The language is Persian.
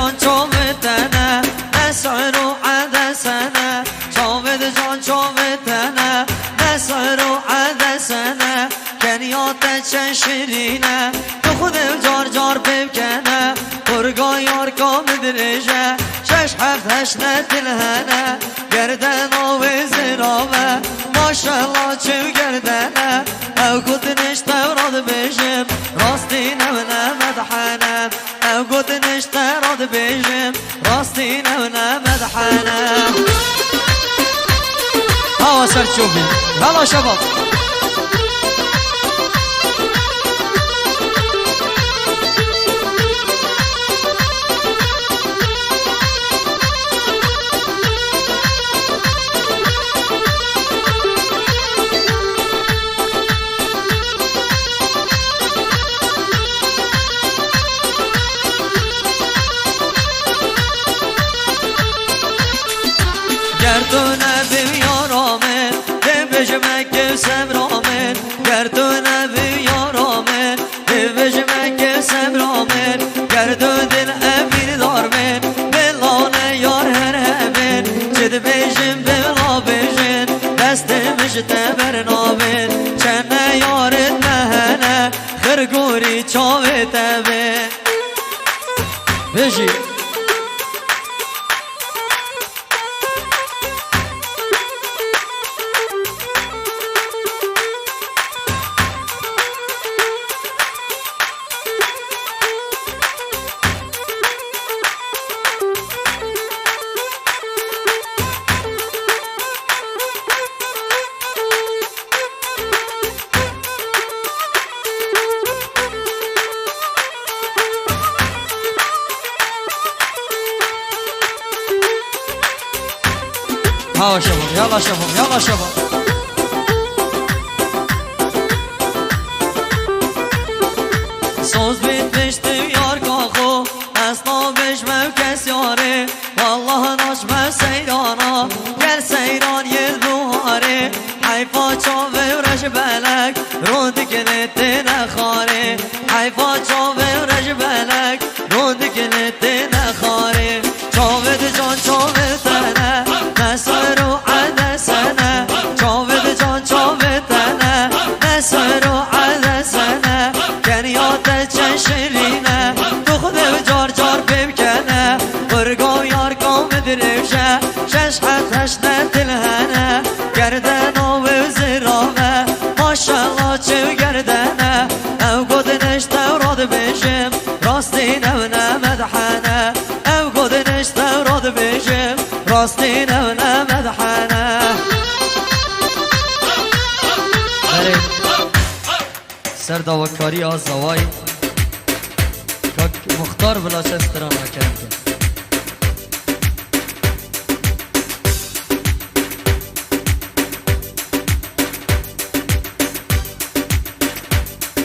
جان چومتنه نسعر و عدسنه چاود جان چومتنه نسعر و عدسنه کنیات چشرینه تو خود جار جار بکنه برگا یار کام درجه شش هفت هشت نتلهنه گردن آوی زرامه ماشالله چو گردنه او گودنش توراد بشم راستی نمونه مدحنه او گودنش توراد بشم راستی نمونه مدحنه هوا سر چوبی هلا شباب گردونه بیارامه ده بجمک سمرامه گردونه بیارامه ده بجمک سمرامه گردو دل امین دارمه بلانه یار هر همین چد بجم بلا بجن دست مجده برنامه چنه یارت مهنه خرگوری چاوه تبه بجی ها شباب يلا شباب يلا شباب سوز بيت بشت يار كاخو اسنا بش موكس ياري والله نجم سيرانا گل سيران يلبوهاري حيفا چاوه ورجبلك روند كنت نخاري حيفا چاوه ورجبلك روند كنت نخاري چاوه جان چاوه تنه نسر و عدسنه چاود جان چاودنه نسر و عدسنه کنیات چشرینه تو خود جار جار بکنه برگا یار کام درشه شش هفت هشت نتلهنه گردن آوه زرامه ماشالله چو گردنه او گودنش توراد بشم راستی نونه مدحنه او گودنش توراد بشم راستی نونه مدحنه سرداوکاری آزوای مختار بلاشستران نکرده